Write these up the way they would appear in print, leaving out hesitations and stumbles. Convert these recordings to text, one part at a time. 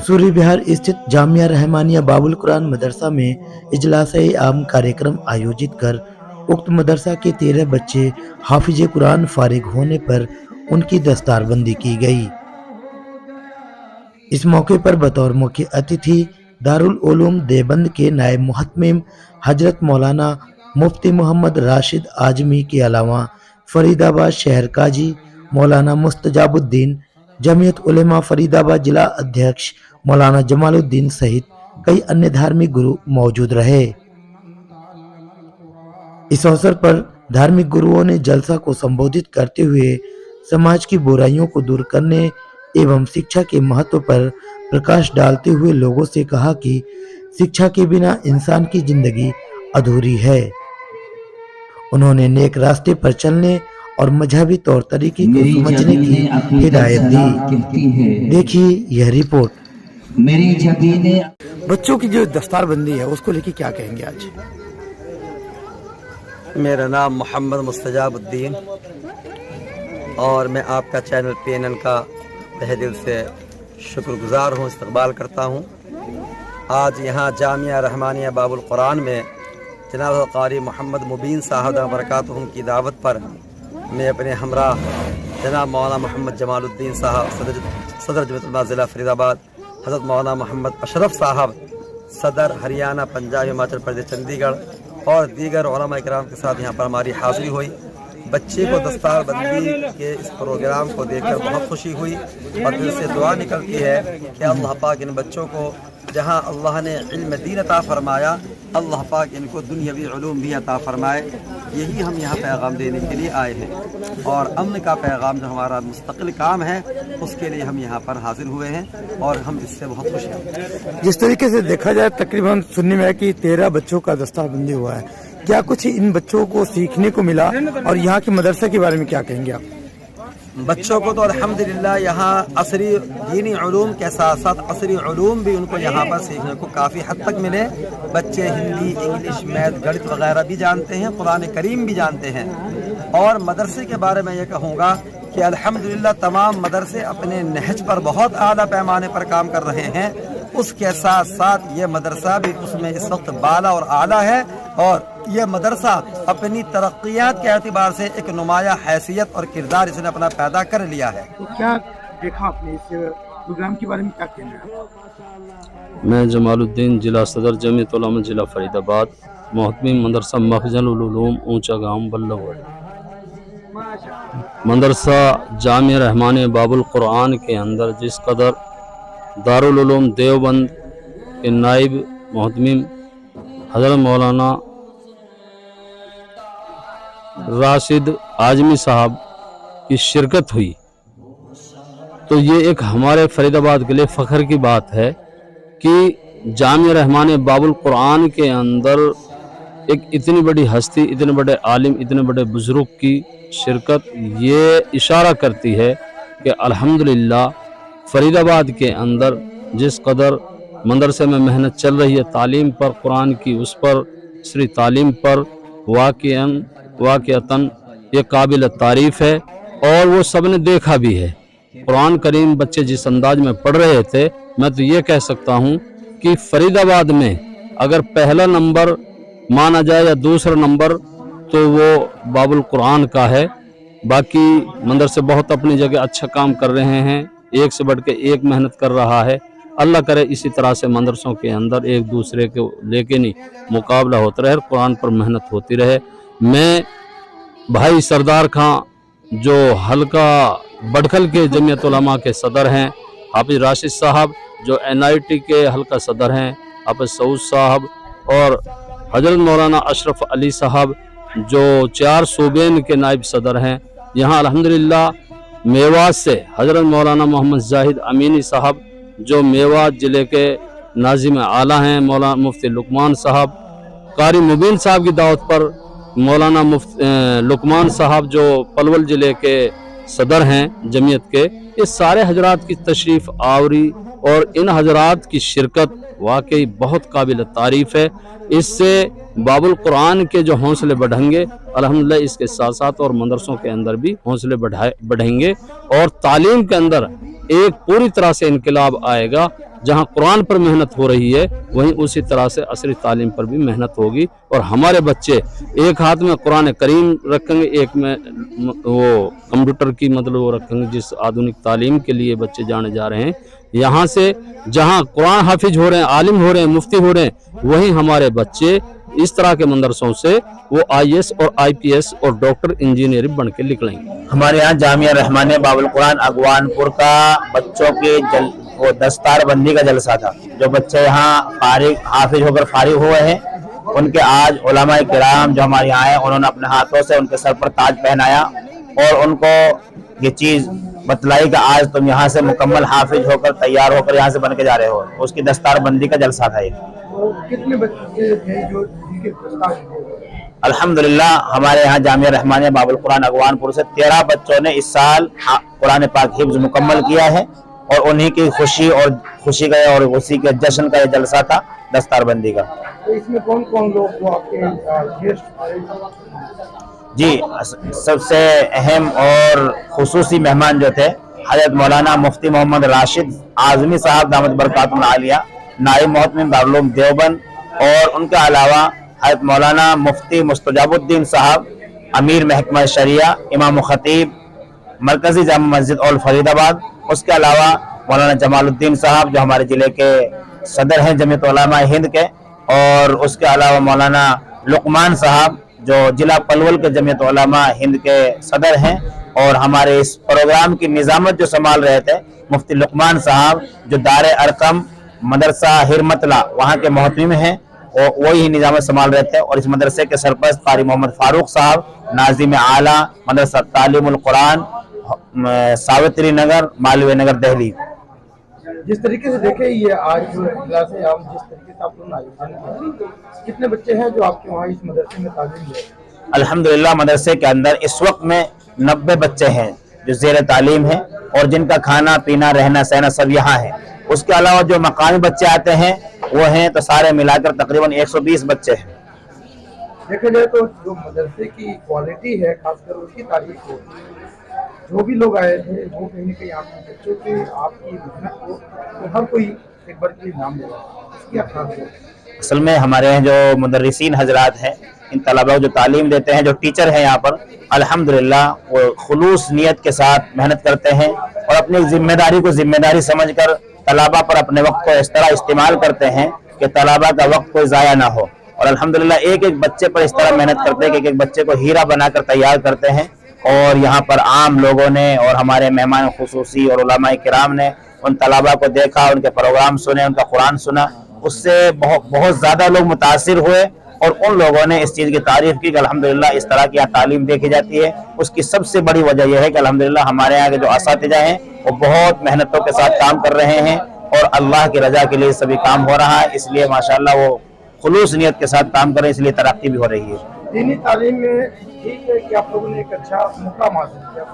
सूरी बिहार स्थित जामिया रहमानिया बाबुल कुरान मदरसा में इजलास-ए-आम कार्यक्रम आयोजित कर उक्त मदरसा के 13 बच्चे हाफिज कुरान फारिग होने पर उनकी दस्तारबंदी की गई। इस मौके पर बतौर मुख्य अतिथि दारुल उलूम देवबंद के नायब मुहत्तमिम हजरत मौलाना मुफ्ती मोहम्मद राशिद आजमी के अलावा फरीदाबाद शहर काजी मौलाना मुस्तजाबुद्दीन, जमीयत उलेमा फरीदाबाद जिला अध्यक्ष मौलाना जमालुद्दीन सहित कई अन्य धार्मिक गुरु मौजूद रहे। इस अवसर पर धार्मिक गुरुओं ने जलसा को संबोधित करते हुए समाज की बुराइयों को दूर करने एवं शिक्षा के महत्व पर प्रकाश डालते हुए लोगों से कहा कि शिक्षा के बिना इंसान की जिंदगी अधूरी है। उन्होंने नेक रास्ते पर चलने और मजहबी तौर तरीके को समझने की हिदायत दी। देखिए यह रिपोर्ट। मेरी जबी ने बच्चों की जो दस्तारबंदी है उसको लेके क्या कहेंगे आज? मेरा नाम मोहम्मद मुस्तजाबुद्दीन और मैं आपका चैनल PNN का तहे दिल से शुक्रगुजार हूँ, इस्तकबाल करता हूँ। आज यहाँ जामिया रहमानिया बाबुल कुरान में जनाब कारी मोहम्मद मुबीन साहब बरकातहुम की दावत पर मैं अपने हमरा जनाब मौलाना मोहम्मद जमालुद्दीन साहब सदर जमीयत उलमा ज़िला फरीदाबाद, हज़रत मौलाना मोहम्मद अशरफ साहब सदर हरियाणा, पंजाब, हिमाचल प्रदेश, चंडीगढ़ और दीगर उलमा इकराम के साथ यहाँ पर हमारी हाज़िरी हुई। बच्चे को दस्तारबंदी के इस प्रोग्राम को देखकर बहुत खुशी हुई और दिल से दुआ निकलती है कि अल्लाह पाक इन बच्चों को जहाँ अल्लाह ने इल्म दीन अता फरमाया, अल्लाह पाक इनको दुनियावी उलूम भी अता फरमाए। यही हम यहाँ पैगाम देने के लिए आए हैं और अमन का पैगाम जो हमारा मुस्तकिल काम है उसके लिए हम यहाँ पर हाजिर हुए हैं और हम इससे बहुत खुश हैं। जिस तरीके से देखा जाए तकरीबन सुनने में है कि 13 बच्चों का दस्तारबंदी हुआ है, क्या कुछ इन बच्चों को सीखने को मिला और यहाँ के मदरसे के बारे में क्या कहेंगे आप? बच्चों को तो अल्हम्दुलिल्लाह यहाँ असरी दीनी उलूम के साथ साथ असरी उलूम भी उनको यहाँ पर सीखने को काफ़ी हद तक मिले। बच्चे हिंदी, इंग्लिश, मैथ, गणित वगैरह भी जानते हैं, कुरान करीम भी जानते हैं। और मदरसे के बारे में ये कहूँगा कि अल्हम्दुलिल्लाह तमाम मदरसे अपने नहज पर बहुत आला पैमाने पर काम कर रहे हैं। उसके साथ साथ ये मदरसा भी उसमें इस वक्त बाला और आला है और यह मदरसा अपनी तरक्कियात के एतबार से एक नुमाया हैसियत और किरदार इसने अपना पैदा कर लिया है। तो क्या देखा आपने इस प्रोग्राम के बारे में, क्या कहना है? मैं जमालुद्दीन जिला सदर जमीयत उलमा जिला फरीदाबाद, मोहतमिम मदरसा मखजल उलूम ऊंचा गांव बल्लभगढ़। मदरसा जामिया रहमानिया बाबुल कुरान के अंदर जिस कदर दारुल उलूम देवबंद के नाइब मोहतमिम हज़रत मौलाना राशिद आजमी साहब की शिरकत हुई, तो ये एक हमारे फरीदाबाद के लिए फ़ख्र की बात है कि जामिया रहमानिया बाबुल कुरान के अंदर एक इतनी बड़ी हस्ती, इतने बड़े आलिम, इतने बड़े बुजुर्ग की शिरकत ये इशारा करती है कि अल्हम्दुलिल्लाह फरीदाबाद के अंदर जिस कदर मदरसे में मेहनत चल रही है तालीम पर, कुरान की उस पर श्री तालीम पर वाक़ियतन ये काबिल तारीफ़ है और वो सब ने देखा भी है। कुरान करीम बच्चे जिस अंदाज में पढ़ रहे थे, मैं तो ये कह सकता हूँ कि फरीदाबाद में अगर पहला नंबर माना जाए या दूसरा नंबर तो वो बाबुल कुरान का है। बाकी मदरसे बहुत अपनी जगह अच्छा काम कर रहे हैं, एक से बढ़ के एक मेहनत कर रहा है। अल्लाह करे इसी तरह से मदरसों के अंदर एक दूसरे को लेके नहीं मुकाबला होता रहे, कुरान पर मेहनत होती रहे। मैं भाई सरदार खां जो हल्का बड़खल के जमीयत उलमा के सदर हैं, हाफिज राशिद साहब जो NIT के हल्का सदर हैं, हाफिज सऊद साहब और हजरत मौलाना अशरफ अली साहब जो 4 सूबेन के नायब सदर हैं। यहाँ अल्हम्दुलिल्लाह मेवात से हजरत मौलाना मोहम्मद जाहिद अमीनी साहब जो मेवात ज़िले के नाज़िम आला हैं, मौलाना मुफ्ती लुकमान साहब, कारी मुबीन साहब की दावत पर मौलाना लुकमान साहब जो पलवल ज़िले के सदर हैं जमीयत के, ये सारे हजरात की तशरीफ़ आवरी और इन हजरात की शिरकत वाकई बहुत काबिल तारीफ़ है। इससे बाबुल कुरान के जो हौसले बढ़ेंगे अल्हम्दुलिल्लाह, इसके साथ साथ और मदरसों के अंदर भी हौसले बढ़ेंगे और तालीम के अंदर एक पूरी तरह से इनकलाब आएगा जहाँ कुरान पर मेहनत हो रही है वहीं उसी तरह से असरी तालीम पर भी मेहनत होगी और हमारे बच्चे एक हाथ में कुरान करीम रखेंगे, एक में वो कंप्यूटर की मतलब वो रखेंगे। जिस आधुनिक तालीम के लिए बच्चे जाने जा रहे हैं, यहाँ से जहाँ कुरान हाफिज हो रहे हैं, आलिम हो रहे हैं, मुफ्ती हो रहे हैं, वहीं हमारे बच्चे इस तरह के मदरसों से वो IAS और IPS और डॉक्टर इंजीनियर बन के निकलेंगे। हमारे यहाँ जामिया रहमानिया बाबुल कुरान अगवानपुर का बच्चों के वो दस्तार बंदी का जलसा था। जो बच्चे यहाँ फारिग हाफिज होकर फारिग हुए हैं, उनके आज उलमाए किराम जो हमारे यहाँ हैं, उन्होंने अपने हाथों से उनके सर पर ताज पहनाया और उनको ये चीज बतलाई कि आज तुम यहाँ से मुकम्मल हाफिज होकर तैयार होकर यहाँ से बन के जा रहे हो। उसकी दस्तार बंदी का जलसा था ये। कितने बच्चे थे जो जिनके दस्तार? अल्हम्दुलिल्लाह हमारे यहाँ जामिया रहमानिया बाबुल कुरान अगवानपुर से 13 बच्चों ने इस साल कुरान पाक हिफ्ज मुकम्मल किया है और उन्हीं की खुशी का और उसी के जश्न का ये जलसा था दस्तार बंदी का। तो इसमें कौन कौन लोग जो आपके गेस्ट? जी, सबसे अहम और खुसूसी मेहमान जो थे हजरत मौलाना मुफ्ती मोहम्मद राशिद आजमी साहब दामत बरकातुल आलिया, नाइब मोहतमिम दारुल उलूम देवबंद, और उनके अलावा हजरत मौलाना मुफ्ती मुस्तजाबुद्दीन साहब, अमीर महकमा शरिया, इमाम खतीब मरकजी जामा मस्जिद और फरीदाबाद। उसके अलावा मौलाना जमालुद्दीन साहब जो हमारे जिले के सदर हैं जमीयत उलमा हिंद के, और उसके अलावा मौलाना लुकमान साहब जो जिला पलवल के जमीयत उलमा हिंद के सदर हैं, और हमारे इस प्रोग्राम की निजामत जो संभाल रहे थे मुफ्ती लुकमान साहब जो दारे अरकम मदरसा हिरमतला वहाँ के मोहतमिम हैं, वही निजामत संभाल रहे थे। और इस मदरसे के सरपरस्त कारी मोहम्मद फारूक साहब, नाजिम आला मदरसा तालीमुल कुरान सावित्री नगर मालवीय नगर दिल्ली। जिस तरीके से देखे ये आज जो इजलास है, आप जिस तरीके से आप लोगों ने आयोजन किया, कितने बच्चे हैं जो आपके वहाँ इस मदरसे में तालीम ले रहे हैं? अल्हम्दुलिल्लाह मदरसे के अंदर इस वक्त में 90 बच्चे हैं जो ज़ेर तालीम हैं और जिनका खाना पीना रहना सहना सब यहाँ है। उसके अलावा जो मकामी बच्चे आते हैं वो हैं तो सारे मिलाकर तकरीबन 120 बच्चे हैं। देखा जाए तो जो मदरसे की क्वालिटी है खासकर उसकी तारीफ होती है। जो भी लोग आए थे वो कहीं न कहीं आपके बच्चों के आपकी मेहनत को तो हर कोई एक बार के लिए नाम ले रहा है। इसकी आप खास है। असल में हमारे यहाँ जो मुदर्रिसीन हजरात हैं, इन तलबा को जो तालीम देते हैं, जो टीचर हैं यहाँ पर, अल्हम्दुलिल्लाह वो खुलूस नियत के साथ मेहनत करते हैं और अपनी जिम्मेदारी को जिम्मेदारी समझकर तलबा पर अपने वक्त को इस तरह इस्तेमाल करते हैं कि तलबा का वक्त कोई ज़ाया ना हो। और अल्हम्दुलिल्लाह एक एक बच्चे पर इस तरह मेहनत करते हैं कि एक एक बच्चे को हीरा बनाकर तैयार करते हैं। और यहाँ पर आम लोगों ने और हमारे मेहमान खुसूसी और उलमाए किराम ने उन तलबा को देखा, उनके प्रोग्राम सुने, उनका कुरान सुना, उससे बहुत ज़्यादा लोग मुतासिर हुए और उन लोगों ने इस चीज़ की तारीफ की कि अल्हम्दुलिल्लाह इस तरह की तालीम देखी जाती है। उसकी सबसे बड़ी वजह यह है कि अल्हम्दुलिल्लाह हमारे यहाँ के जो असातिज़ा हैं वो बहुत मेहनतों के साथ काम कर रहे हैं और अल्लाह की रजा के लिए सभी काम हो रहा है। इसलिए माशाअल्लाह वो खुलूस नियत के साथ काम कर रहे हैं, इसलिए तरक्की भी हो रही है। दीनी तालीम में ठीक है कि आप लोगों ने एक अच्छा मुकाम हासिल किया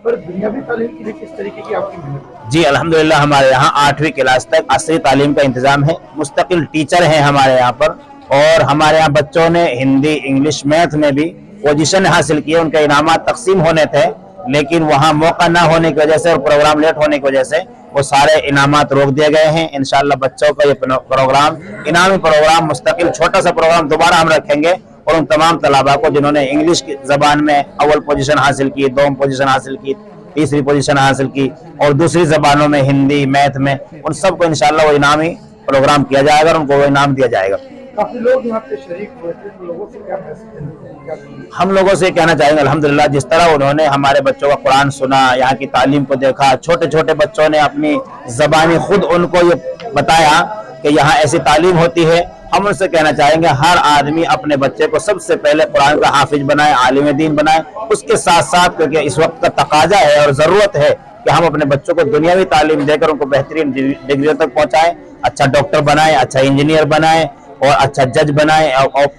पर दुनियावी तालीम के लिए किस तरीके की आपकी मेहनत? जी अल्हम्दुलिल्लाह हमारे यहाँ 8वीं क्लास तक असली तालीम का इंतजाम है। मुस्तकिल टीचर हैं हमारे यहाँ पर और हमारे यहाँ बच्चों ने हिंदी इंग्लिश मैथ में भी पोजीशन हासिल की है। उनके इनामात तकसीम होने थे लेकिन वहाँ मौका ना होने की वजह से और प्रोग्राम लेट होने की वजह से वो सारे इनामात रोक दिए गए हैं। इंशाअल्लाह बच्चों का ये प्रोग्राम इनामी प्रोग्राम मुस्तकिल छोटा सा प्रोग्राम दोबारा हम रखेंगे और उन तमाम तलबा को जिन्होंने इंग्लिश की जबान में अव्वल पोजीशन हासिल की, दोम पोजीशन हासिल की, तीसरी पोजीशन हासिल की और दूसरी जबानों में हिंदी मैथ में, उन सबको इंशाअल्लाह वो इनामी प्रोग्राम किया जाएगा और उनको वो इनाम दिया जाएगा। काफी लोग यहाँ पे शरीक हुए थे, तो लोगों से क्या मैसेज? हम लोगों से कहना चाहेंगे अल्हम्दुलिल्लाह जिस तरह उन्होंने हमारे बच्चों का कुरान सुना, यहाँ की तालीम को देखा, छोटे छोटे बच्चों ने अपनी जबानी खुद उनको ये बताया कि यहाँ ऐसी तालीम होती है। हम उनसे कहना चाहेंगे हर आदमी अपने बच्चे को सबसे पहले कुरान का हाफिज बनाए, आलिम दीन बनाए। उसके साथ साथ क्योंकि इस वक्त का तकाजा है और ज़रूरत है कि हम अपने बच्चों को दुनियावी तालीम देकर उनको बेहतरीन डिग्रियों तक पहुँचाएं, अच्छा डॉक्टर बनाए, अच्छा इंजीनियर बनाए और अच्छा जज बनाए और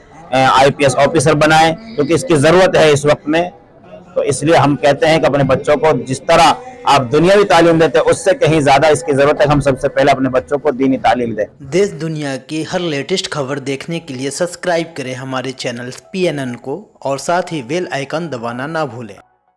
IPS ऑफिसर बनाए, क्योंकि इसकी ज़रूरत है इस वक्त में। तो इसलिए हम कहते हैं कि अपने बच्चों को जिस तरह आप दुनियावी तालीम देते हैं उससे कहीं ज़्यादा इसकी ज़रूरत है। हम सबसे पहले अपने बच्चों को दीनी तालीम दें। देश दुनिया की हर लेटेस्ट खबर देखने के लिए सब्सक्राइब करें हमारे चैनल PNN को और साथ ही बेल आइकन दबाना ना भूलें।